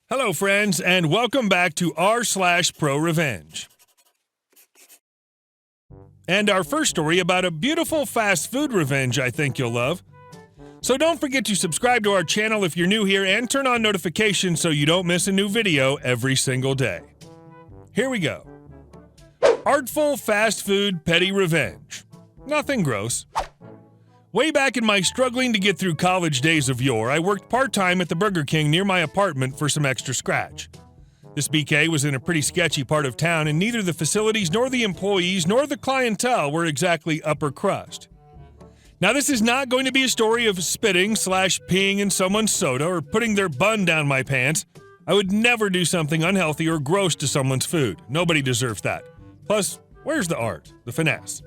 Hello, friends, and welcome back to r/ProRevenge. And our first story about a beautiful fast food revenge I think you'll love. So don't forget to subscribe to our channel if you're new here and turn on notifications so you don't miss a new video every single day. Here we go. Artful fast food petty revenge. Nothing gross. Way back in my struggling to get through college days of yore, I worked part-time at the Burger King near my apartment for some extra scratch. This BK was in a pretty sketchy part of town, and neither the facilities nor the employees nor the clientele were exactly upper crust. Now, this is not going to be a story of spitting/peeing in someone's soda or putting their bun down my pants. I would never do something unhealthy or gross to someone's food. Nobody deserves that. Plus, where's the art, the finesse?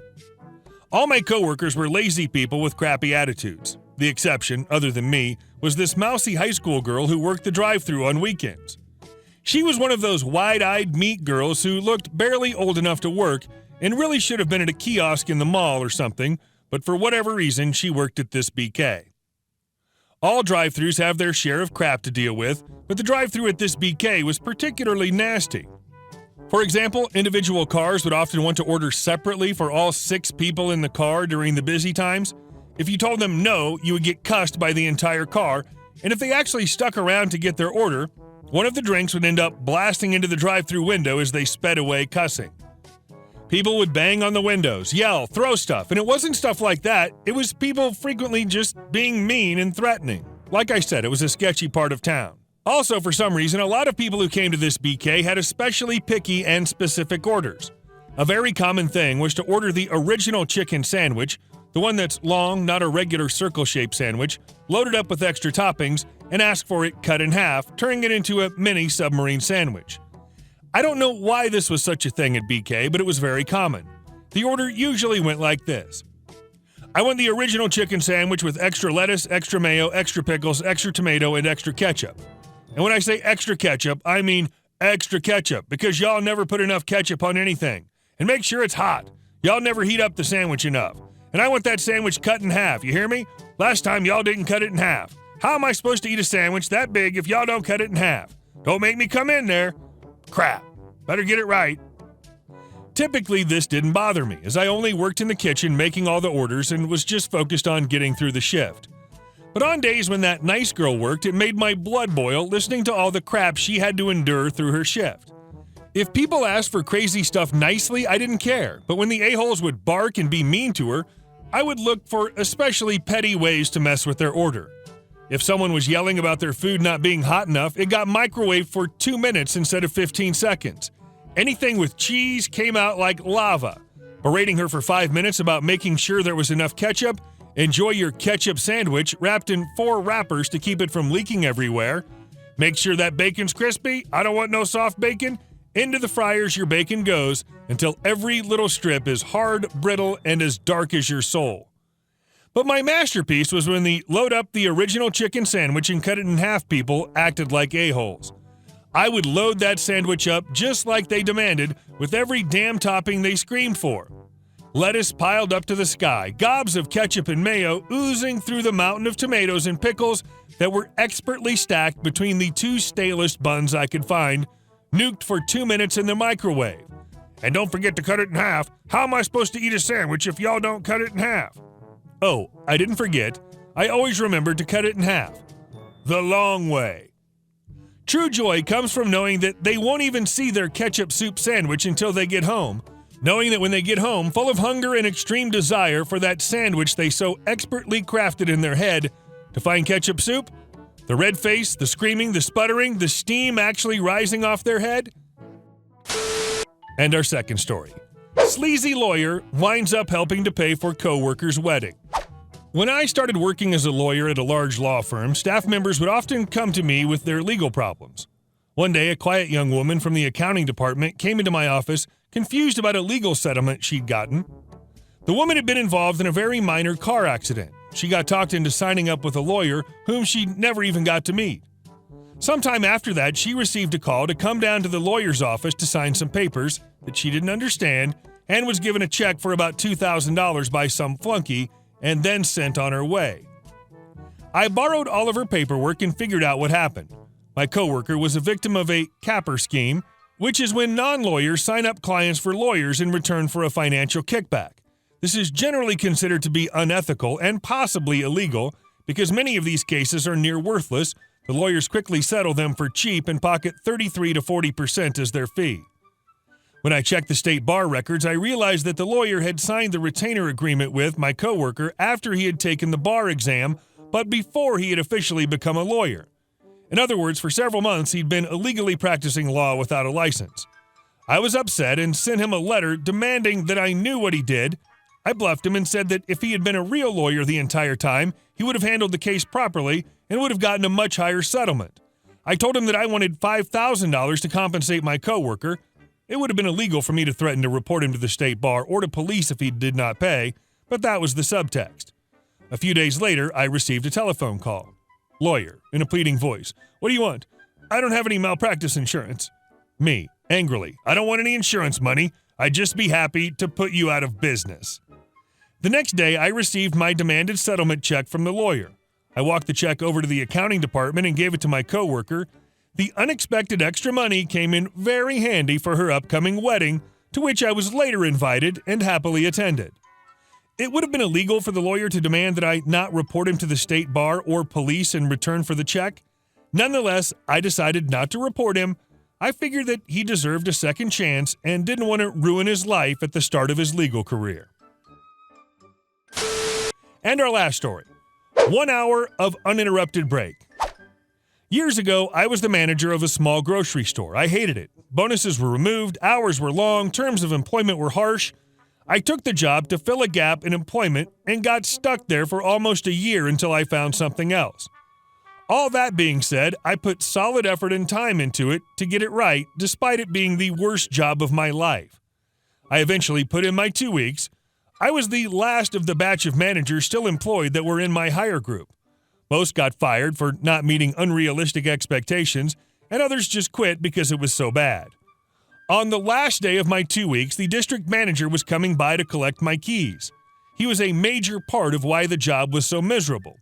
All my coworkers were lazy people with crappy attitudes. The exception, other than me, was this mousy high school girl who worked the drive-thru on weekends. She was one of those wide-eyed meat girls who looked barely old enough to work and really should have been at a kiosk in the mall or something, but for whatever reason, she worked at this BK. All drive-thrus have their share of crap to deal with, but the drive-thru at this BK was particularly nasty. For example, individual cars would often want to order separately for all 6 people in the car during the busy times. If you told them no, you would get cussed by the entire car, and if they actually stuck around to get their order, one of the drinks would end up blasting into the drive-thru window as they sped away cussing. People would bang on the windows, yell, throw stuff, and it wasn't stuff like that, it was people frequently just being mean and threatening. Like I said, it was a sketchy part of town. Also, for some reason, a lot of people who came to this BK had especially picky and specific orders. A very common thing was to order the original chicken sandwich, the one that's long, not a regular circle-shaped sandwich, loaded up with extra toppings, and ask for it cut in half, turning it into a mini submarine sandwich. I don't know why this was such a thing at BK, but it was very common. The order usually went like this. I want the original chicken sandwich with extra lettuce, extra mayo, extra pickles, extra tomato, and extra ketchup. And when I say extra ketchup, I mean extra ketchup, because y'all never put enough ketchup on anything. And make sure it's hot. Y'all never heat up the sandwich enough. And I want that sandwich cut in half, you hear me? Last time y'all didn't cut it in half. How am I supposed to eat a sandwich that big if y'all don't cut it in half? Don't make me come in there. Crap. Better get it right. Typically, this didn't bother me, as I only worked in the kitchen making all the orders and was just focused on getting through the shift. But on days when that nice girl worked, it made my blood boil listening to all the crap she had to endure through her shift. If people asked for crazy stuff nicely, I didn't care, but when the a-holes would bark and be mean to her, I would look for especially petty ways to mess with their order. If someone was yelling about their food not being hot enough, it got microwaved for 2 minutes instead of 15 seconds. Anything with cheese came out like lava. Berating her for 5 minutes about making sure there was enough ketchup. Enjoy your ketchup sandwich wrapped in 4 wrappers to keep it from leaking everywhere. Make sure that bacon's crispy. I don't want no soft bacon. Into the fryers your bacon goes until every little strip is hard, brittle, and as dark as your soul. But my masterpiece was when the load up the original chicken sandwich and cut it in half people acted like a-holes. I would load that sandwich up just like they demanded with every damn topping they screamed for. Lettuce piled up to the sky, gobs of ketchup and mayo oozing through the mountain of tomatoes and pickles that were expertly stacked between the 2 stalest buns I could find, nuked for 2 minutes in the microwave. And don't forget to cut it in half. How am I supposed to eat a sandwich if y'all don't cut it in half? Oh, I didn't forget. I always remembered to cut it in half. The long way. True joy comes from knowing that they won't even see their ketchup soup sandwich until they get home. Knowing that when they get home, full of hunger and extreme desire for that sandwich they so expertly crafted in their head, to find ketchup soup, the red face, the screaming, the sputtering, the steam actually rising off their head. And our second story. Sleazy Lawyer winds up helping to pay for coworker's wedding. When I started working as a lawyer at a large law firm, staff members would often come to me with their legal problems. One day, a quiet young woman from the accounting department came into my office confused about a legal settlement she'd gotten. The woman had been involved in a very minor car accident. She got talked into signing up with a lawyer whom she never even got to meet. Sometime after that, she received a call to come down to the lawyer's office to sign some papers that she didn't understand and was given a check for about $2,000 by some flunky and then sent on her way. I borrowed all of her paperwork and figured out what happened. My coworker was a victim of a capper scheme, which is when non-lawyers sign up clients for lawyers in return for a financial kickback. This is generally considered to be unethical and possibly illegal because many of these cases are near worthless. The lawyers quickly settle them for cheap and pocket 33 to 40% as their fee. When I checked the state bar records, I realized that the lawyer had signed the retainer agreement with my coworker after he had taken the bar exam, but before he had officially become a lawyer. In other words, for several months, he'd been illegally practicing law without a license. I was upset and sent him a letter demanding that I knew what he did. I bluffed him and said that if he had been a real lawyer the entire time, he would have handled the case properly and would have gotten a much higher settlement. I told him that I wanted $5,000 to compensate my coworker. It would have been illegal for me to threaten to report him to the state bar or to police if he did not pay, but that was the subtext. A few days later, I received a telephone call. Lawyer, in a pleading voice. What do you want? I don't have any malpractice insurance. Me, angrily. I don't want any insurance money. I'd just be happy to put you out of business. The next day, I received my demanded settlement check from the lawyer. I walked the check over to the accounting department and gave it to my coworker. The unexpected extra money came in very handy for her upcoming wedding, to which I was later invited and happily attended. It would have been illegal for the lawyer to demand that I not report him to the state bar or police in return for the check. Nonetheless, I decided not to report him. I figured that he deserved a second chance and didn't want to ruin his life at the start of his legal career. And our last story. 1 hour of uninterrupted break. Years ago, I was the manager of a small grocery store. I hated it. Bonuses were removed, hours were long, terms of employment were harsh. I took the job to fill a gap in employment and got stuck there for almost a year until I found something else. All that being said, I put solid effort and time into it to get it right, despite it being the worst job of my life. I eventually put in my 2 weeks. I was the last of the batch of managers still employed that were in my hire group. Most got fired for not meeting unrealistic expectations, and others just quit because it was so bad. On the last day of my 2 weeks, the district manager was coming by to collect my keys. He was a major part of why the job was so miserable.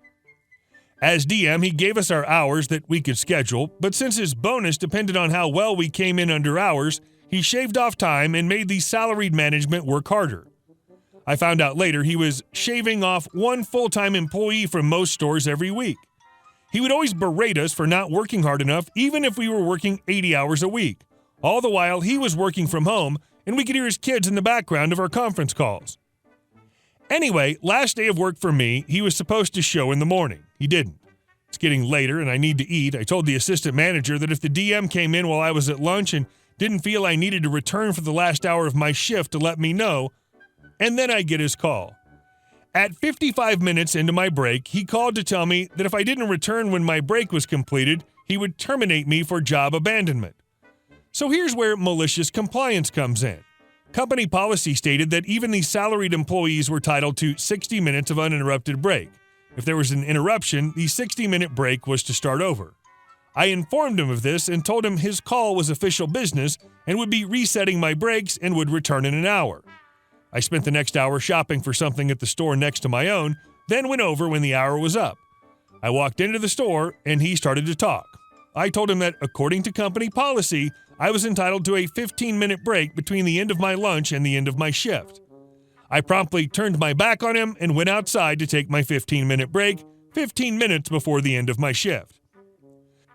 As DM, he gave us our hours that we could schedule, but since his bonus depended on how well we came in under hours, he shaved off time and made the salaried management work harder. I found out later he was shaving off one full-time employee from most stores every week. He would always berate us for not working hard enough, even if we were working 80 hours a week. All the while, he was working from home, and we could hear his kids in the background of our conference calls. Anyway, last day of work for me, he was supposed to show in the morning. He didn't. It's getting later, and I need to eat. I told the assistant manager that if the DM came in while I was at lunch and didn't feel I needed to return for the last hour of my shift to let me know, and then I get his call. At 55 minutes into my break, he called to tell me that if I didn't return when my break was completed, he would terminate me for job abandonment. So here's where malicious compliance comes in. Company policy stated that even the salaried employees were entitled to 60 minutes of uninterrupted break. If there was an interruption, the 60-minute break was to start over. I informed him of this and told him his call was official business and would be resetting my breaks and would return in an hour. I spent the next hour shopping for something at the store next to my own, then went over when the hour was up. I walked into the store and he started to talk. I told him that according to company policy, I was entitled to a 15-minute break between the end of my lunch and the end of my shift. I promptly turned my back on him and went outside to take my 15-minute break, 15 minutes before the end of my shift.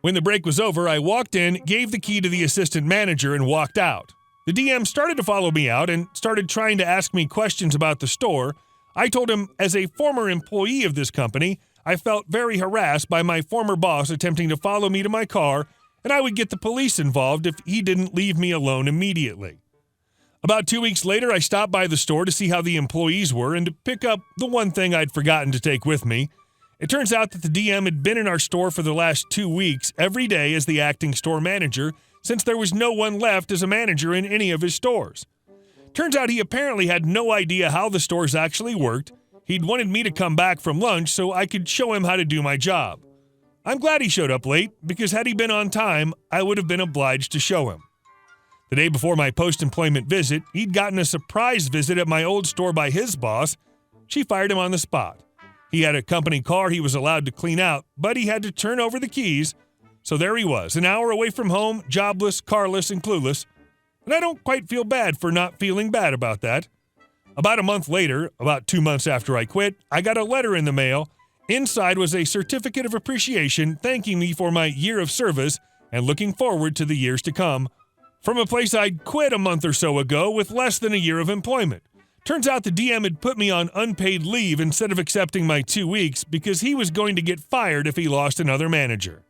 When the break was over, I walked in, gave the key to the assistant manager, and walked out. The DM started to follow me out and started trying to ask me questions about the store. I told him, as a former employee of this company, I felt very harassed by my former boss attempting to follow me to my car, and I would get the police involved if he didn't leave me alone immediately. About 2 weeks later, I stopped by the store to see how the employees were and to pick up the one thing I'd forgotten to take with me. It turns out that the DM had been in our store for the last 2 weeks, every day as the acting store manager, since there was no one left as a manager in any of his stores. Turns out he apparently had no idea how the stores actually worked. He'd wanted me to come back from lunch so I could show him how to do my job. I'm glad he showed up late, because had he been on time, I would have been obliged to show him. The day before my post-employment visit, he'd gotten a surprise visit at my old store by his boss. She fired him on the spot. He had a company car he was allowed to clean out, but he had to turn over the keys. So there he was, an hour away from home, jobless, carless, and clueless. And I don't quite feel bad for not feeling bad about that. About a month later, about 2 months after I quit, I got a letter in the mail. Inside was a certificate of appreciation thanking me for my year of service and looking forward to the years to come, from a place I'd quit a month or so ago with less than a year of employment. Turns out the DM had put me on unpaid leave instead of accepting my 2 weeks because he was going to get fired if he lost another manager.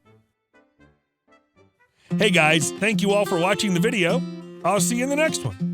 Hey guys, thank you all for watching the video. I'll see you in the next one.